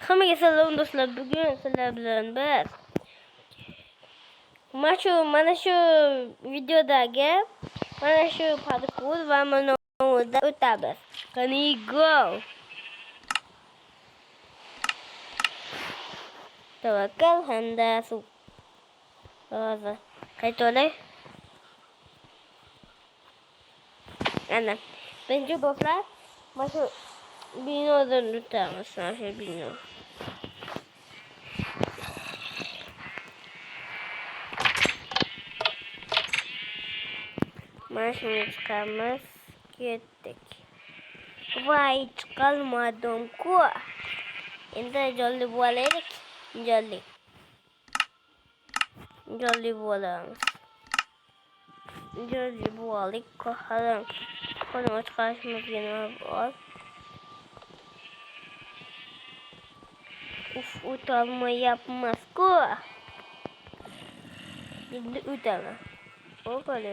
Hammaga salom do'stlar. Bugun sizlar bilan biz mana shu videodagi mana shu parkur va manovda o'tamiz. Qani go. Tavakkal hamda suv. Hozir qaytolay. Ana. Birinchi do'stlar, mana shu binodan o'tamiz. Mana shu bino. Mana shuni chiqamiz. Ketdik. Voy, chiqolmadim-ku. Endi jolli bo'laylik. Jolli bo'lamiz. Jolli bo'laylik. Qo'lni chiqarishimizga nima bor? O'tolmayapmiz-ku. Endi o'taman. Hopale.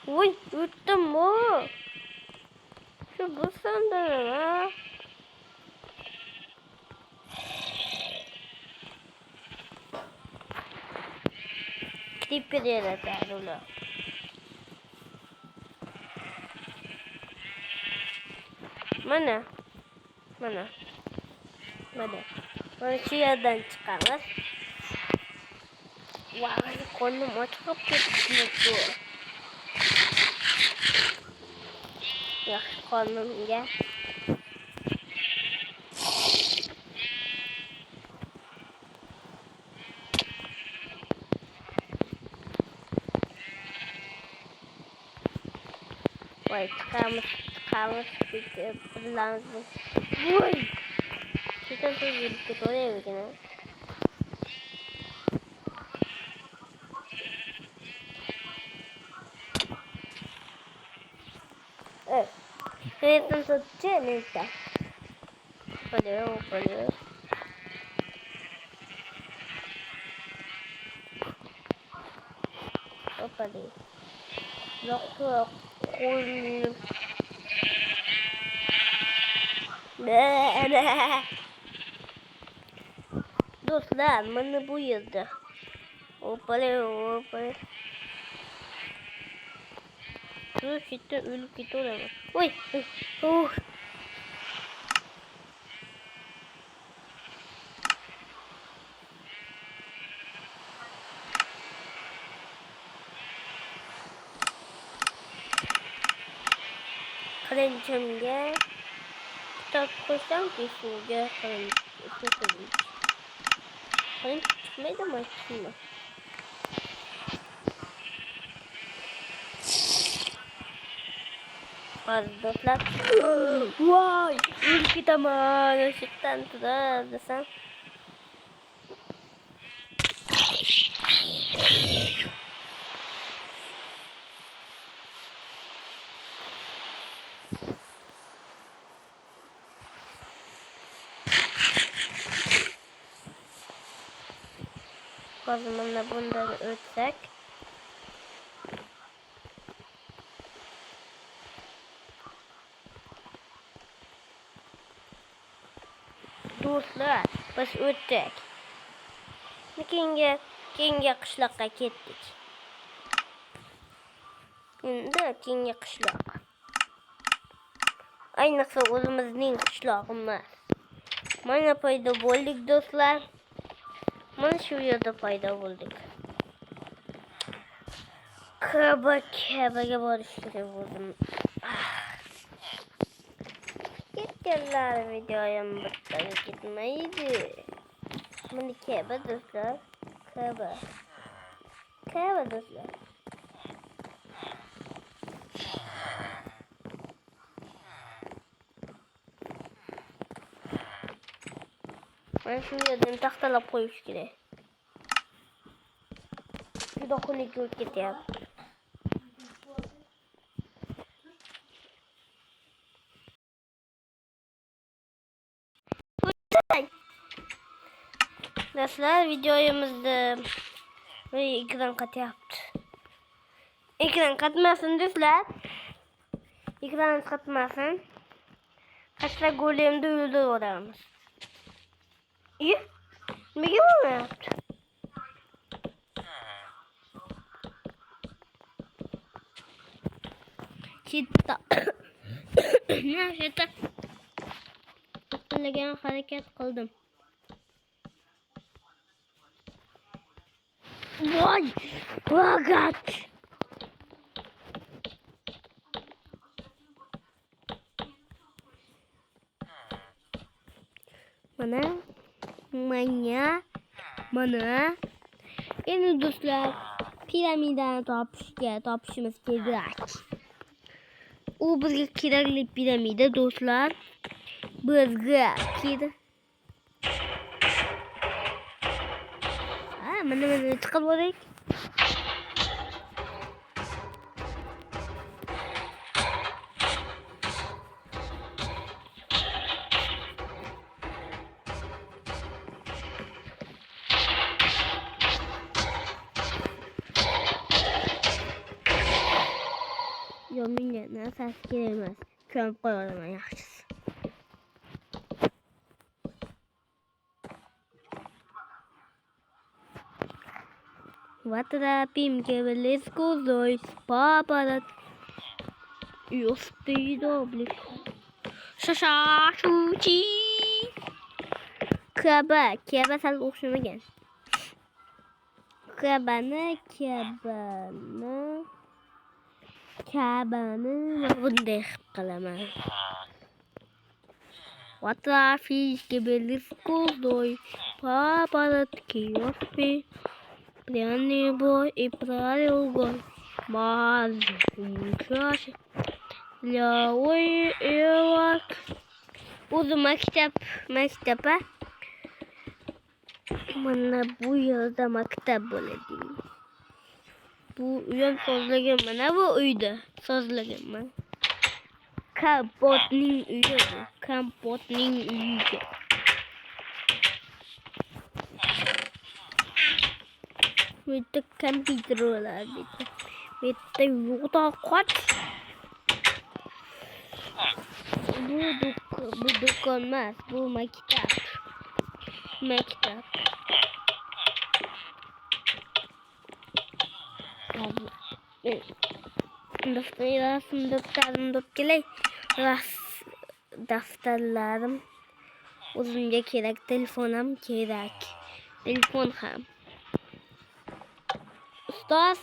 Voy, o'tdim-ku. Shu bo'lsam-da. Klipga yaratadi ular. Mana shu yerdan chiqamiz. Voy, qo'lim ochib ketdi. Yaxshi qo'limga. Voy, chiqamiz. Birlamiz. Voy! Ketin yurib ketavergan. Ketin tuttu neyse. Hopale. Yok. Qo'lim. Do'stlar, mana bu yerda. Hopale. Shu yerda o'lib ketaman. Voy. Qilinchimga kitob qo'ysam-ki suvga qilinch chiqmaydi mashina. Hozir do'stlar. Voy, o'lib ketaman. Shitdan turar desam. Hozir mana bundan o'tsak. Do'stlar, biz o'tdik. Keyingi qishloqqa ketdik. Endi keyingi qishloq. Ayniqsa o'zimizning qishlog'imiz. Mana paydo bo'ldik do'stlar. Mana shu yerda paydo bo'ldik. Kabaga borish kerak bo'ldim. Ketganlar videoyim bittaga ketmaydi. Mana kaba do'stlar. Kaba do'stlar. Mana shu yerdan taxtalab qo'yish kerak. Juda xunuk bo'lib ketyapti. Do'stlar, videoyimizda ekran qatyapti. Ekran qatmasin do'stlar. Ekran qatmasin. Kaçta golemde öldürüyorlarmış. İyi. Niye mi yaptı? Kitta. Neyse. Gelen hareket kıldım. Vay! Vagat! Mana endi do'stlar piramidani topishimiz kerak. U bizga kerakli piramida do'stlar. Bizga kerak. Mana chiqib o'rik. Yo, menga nasas kerak emas. Ko'mib qo'yaman yaxshisi. Потрапим к блеску зой, папа, и успеет облик. Шашашучи. Kaba sal o'xshamagan. Kabani bunday qilib qilaman. Потрапим к блеску зой, папа, и успеет. Пряный бой и правил бой. Мазучаши. Лявый илак. O'zi maktab. Mana bu yerda maktab bo'ladi. Bu uyam sozlagan, mana bu uyda sozlaganman. Kompotning uyi bu. Kompotning uyiga. Bitta kompyuter bo'ladi. Bitta yo'qda qoch. Bu do'kon emas, bu maktab. Daftarlarim kelay. Daftarlarim o'zimga kerak, telefonam kerak. Telefon ham. Ustoz.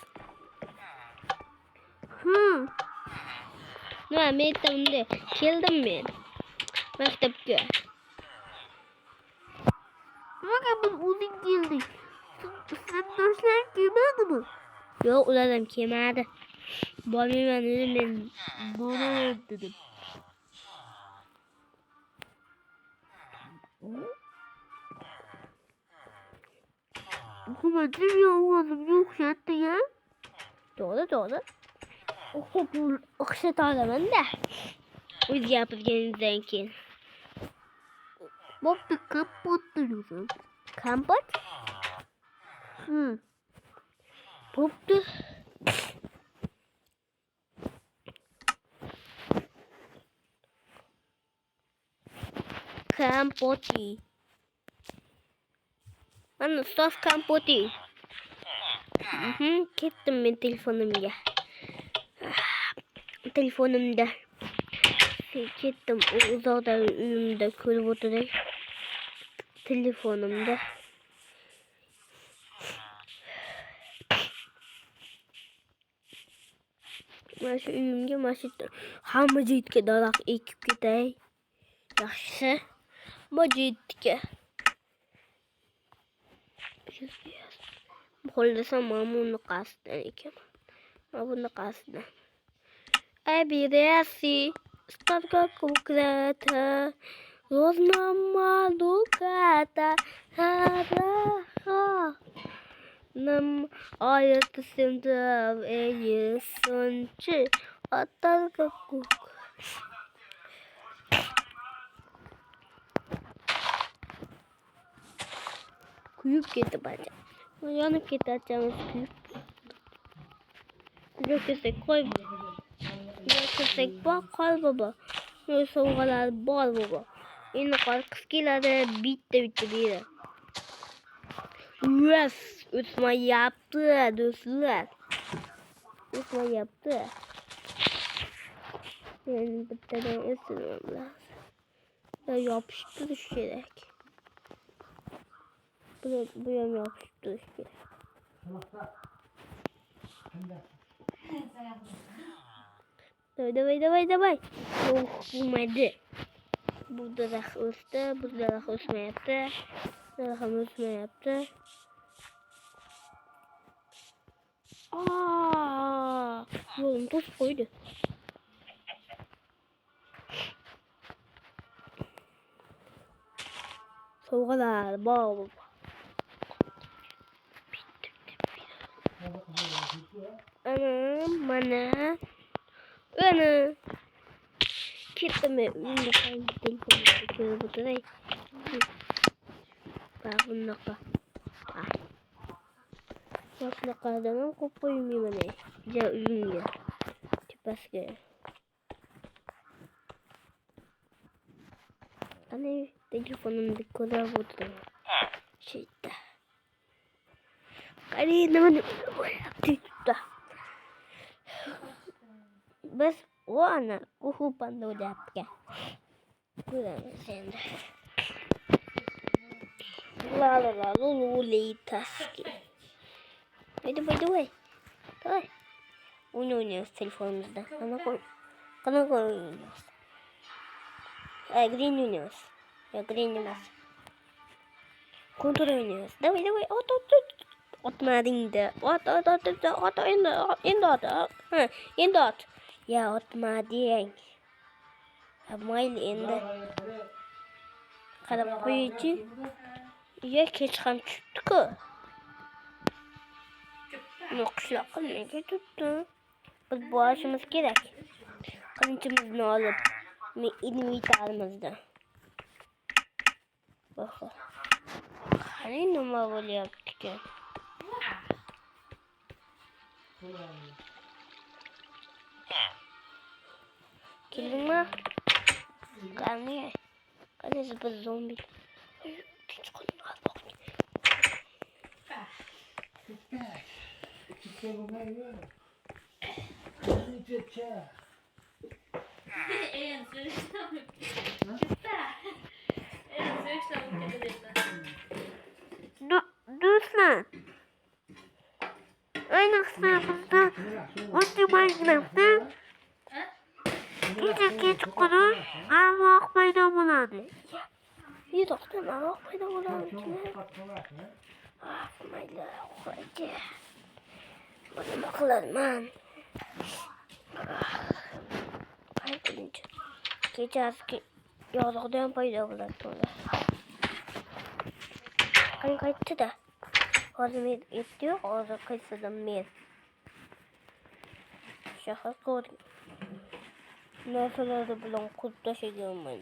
Nima metamda keldim men. Maktabga. Nimaga biz o'zing keldik? Sen do'stlar kelmadimi? Yo'q, ular ham kelmadi. Bormayman men dedim. Hukumatning yolg'onimga o'xshatdi-ya? To'g'ri. O'xshata olaman-da. O'z gapirganingizdan keyin. Bo'pti, kompotni yozam. Kompot? Bo'pti. Kompoti. Mana ustoz kompoti. Ketdim men telefonimga. Ketdim, uzoqda uyimda ko'rib o'tiray. Telefonimda. Mana shu uyimga mashina Majidga daraxt ekib ketay. Yaxshi. Majidga. Qo'llasam mamuni qasdan ekan. Mamuni qasdan. Abirasi stavka konkreta. Roznama dukata. Nam ayet simtav sonchi atalka kuk. Kuyup ketdi bence. Yonib ketayotganimiz kuyup. Yo'qsak qo'y. Yo'qsak qol baba. Sovg'alar bor bu. Endi qis keladi, bitta deydi. Yes, o'smayapti do'stlar. O'smayapti. Yani bittadan o'stirmam lazım. Ya yapıştırış gerek. Bu ham yapıştırış gerek. Давай. Yok, bulmadı. Burada da usta, burada da usmayapti. Burada ham usmayapti. Yo'lim to'sib qo'ydi. Sovg'alar bor. Mana. Ketdim endi telefonimni ko'rib o'tiray. Bak bunaqa. Bunaqadan ham qo'yib qo'ymayman. Ja uyimga. Tepasiga. Ana telefonimni ko'rib o'tiraman. Şeyda. Qani nima bo'lyapti? Biz ana kuhu panda o'lyapti. Ko'ramiz endi. La taski. Давай. Oynayacağız telefonumuzda. Kana oynayacağız. Green oynuyoruz. Ya green demez. Kontrol oynuyoruz. Давай. Atmadın da. At endi at. Ya atmadın. Mayli endi. Qarab qo'ychi. Ya kech ham tushdi-ku. Qishloqqa nega tutdi? Biz borishimiz kerak. Qilichimizni olib, invitarmizda. Baxa. Qani nima bo'lyapti? Keldingmi? Qani bir zombi. Do'stlar. Ayniqsa bizda Minecraftda kecha kechqurun arvoh paydo bo'ladi. Yo'qdan arvoh paydo bo'ladi. Mayli, qo'ychi. Nima qilaman? Kechasi yozug'da ham paydo bo'ladi to'la. Qani qaytdi-da. Hozir yetdi, hozir qaysidan men. Shahar ko'rdim. Narsalar bilan qutlashaganman.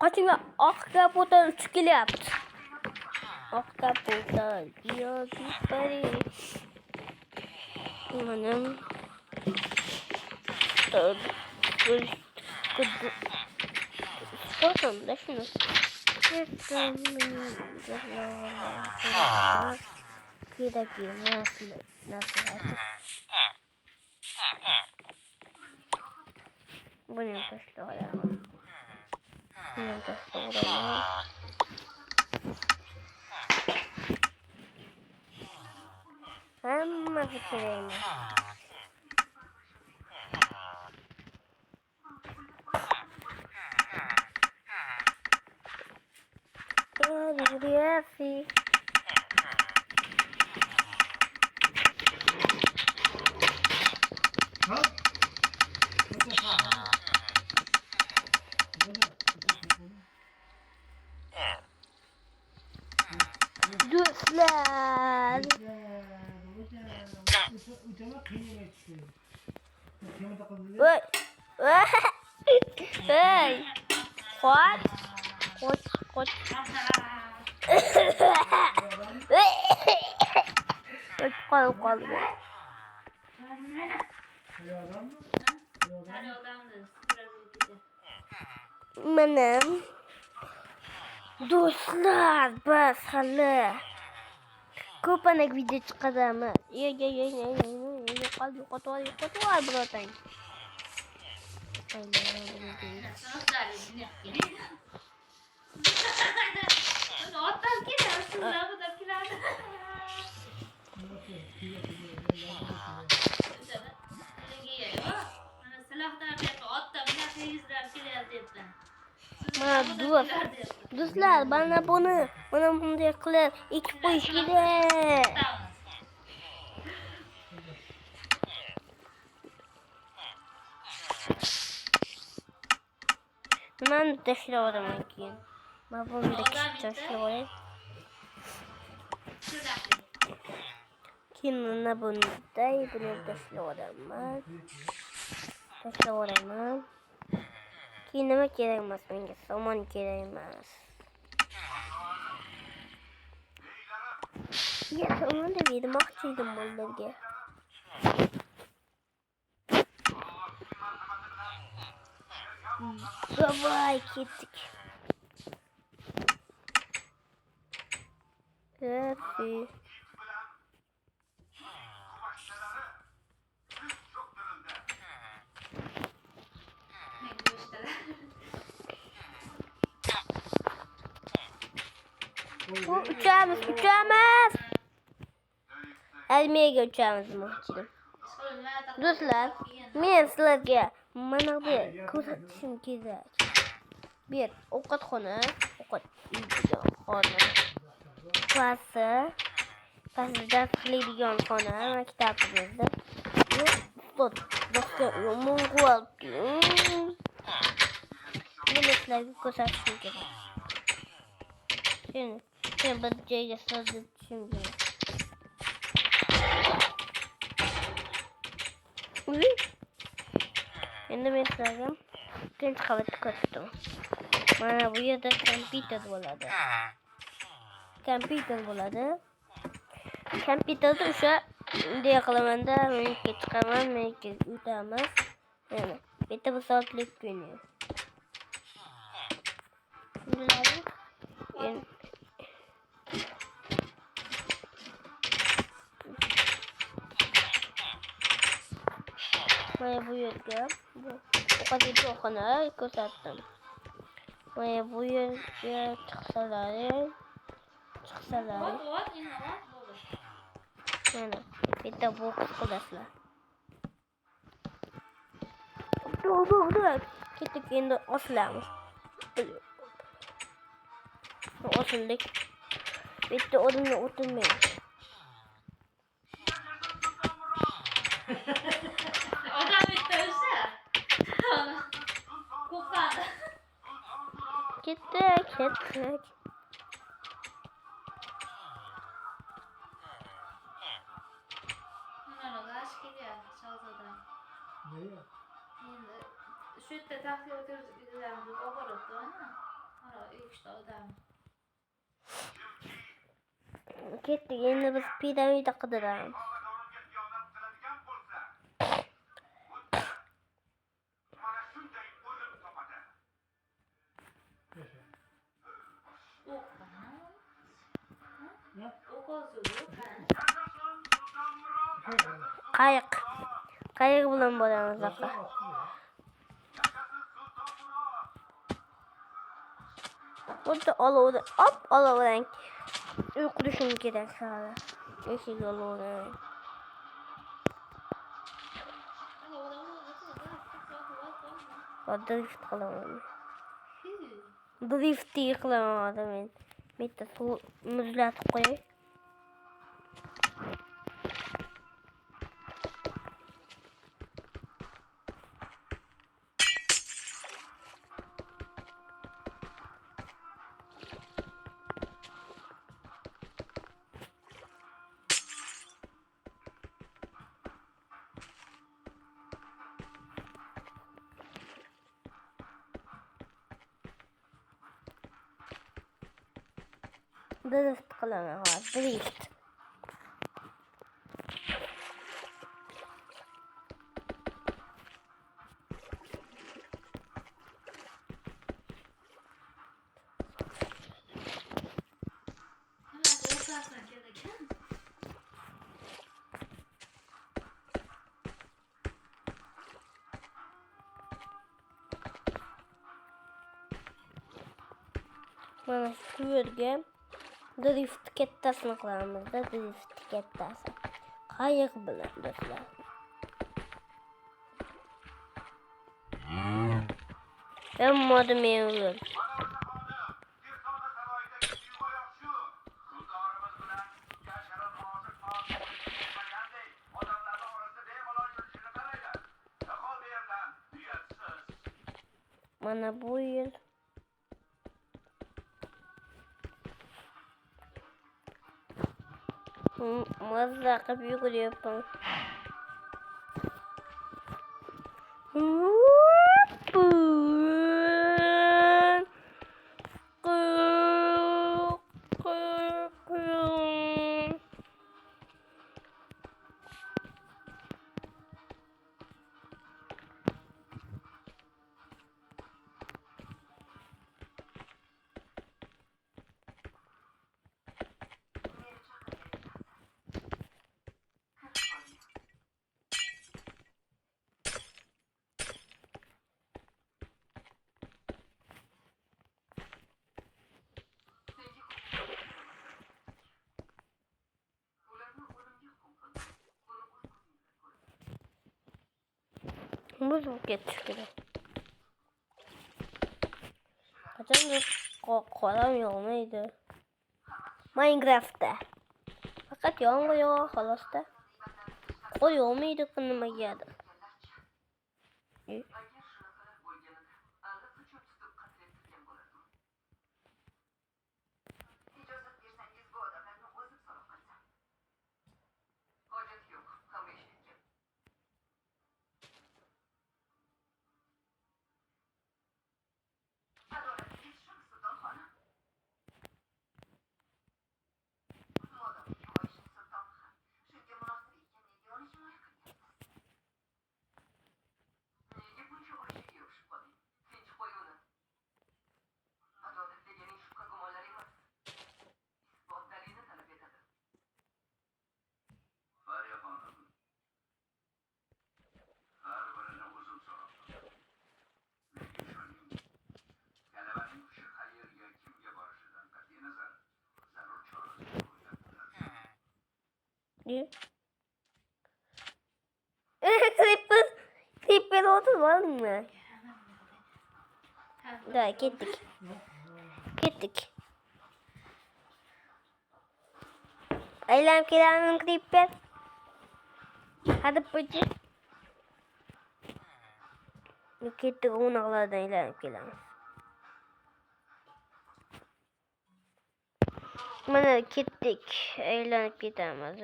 Qachonga oq kapota uchib kelyapti. Oq kapota yo'q bari. Mana Sposobda shuni. Kerak emas. Buni tashlab hamma fikrayman. Riafi. Do'stlar. Hey. Qoch. Qoldi. Mana do'stlar, biz hali ko'panak video chiqaramiz. Yo'qotib birotang. Do'stlar, mana bunday qilib ekib qo'yish kerak. Nimani tashlab keyin? Mana buni tashlab keyin mana bunday buni tashlab keyin nima kerak emas menga? Somon kerak emas. Somon deb demoqchi edim mollarga. Давай, ketdik. Kafi. Uçağımız. Almega uçağımız muhtemelen. Do'stlar, men sizlarga mana bu ko'rsatishim kerak. Bir ovqatxona, pastda qiladigan xona maktabimizda. Boshqa mong'ol. Buni sizlarga ko'rsatishim kerak. Sen bir joyga sozlashim kerak. Endi men sizlarga ikkinchi qavatni ko'rsataman. Mana bu yerda kompyuter bo'ladi. Kompyuterda o'sha bunday qilamanda menga chiqaman, menga o'tamiz. Mana bu yerda bir soatlik ko'rinadi. Mana bu yerga o'qadigan xona ko'rsatdim. Mana bu yerga chiqsalar. Mana bitta boks qilasizlar. Ketdik endi osilamiz. Osildik. Bitta o'ringa o'tirmaymiz. Odam bitta o'sha. Qo'qadi. Ketdik. Mana g'ash kelyapti Shahzoda. Nega? Endi shu yerda taxtga o'tirganimiz olib boribdi, ana. Mana ikkita odam. Ketdik, endi biz piramida qidiramiz. Qayiq bilan boramiz aka. Xuddi olovdan uyqurishim kerak hali. Eshik olovdan. Drift qilaman. Drift qilaman men. Bitta suv muzlatib qo'yay. Drift qilaman, drift. Mana shu yerga drift kattasini qilamiz. Drift kattasi. Qayiq bilan do'stlar. Modim yo'l. Mana bu yıl mazza qilib yuguryapman. Buzul geçti. Kaçan kolam yolmaydı. Minecraft'ta. Fakat yağmur yağar halasta. Kol yolmaydı kınıma geldi. Ne? Creeper oldu var mı? Daha gittik. Aylan kiranın Creeper. Hadi bıcı. Gittik onlardan aylan kiran. Mana gittik. Aylan gidemez.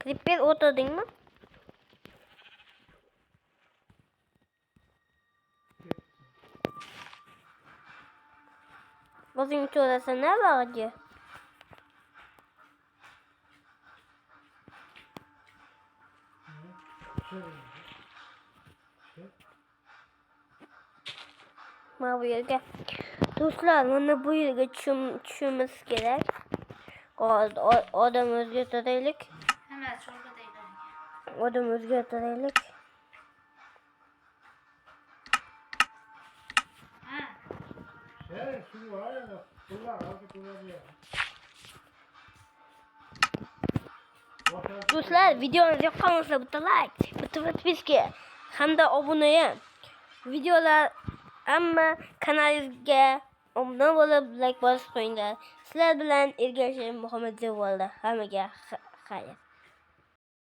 Creeper oturdun mu? Bugün orası ne vardı? Bu yerge. Dostlar bana bu yerge çümüz gerek. Adam özgürtüreylik. Hemen şurada değil. Adam özgürtüreylik. Ha. Evet, şimdi var ya da kullan, artık kullanıyor. Dostlar videonuzu yoqqaningizlar bitta like, bitta podpiska hamda obunayam. Videolar hamma kanalingizga obuna bo'lib like bosib qo'yinglar. Sizlar bilan Ergashev Muhammadzov bo'ldi. Hammaga xayr.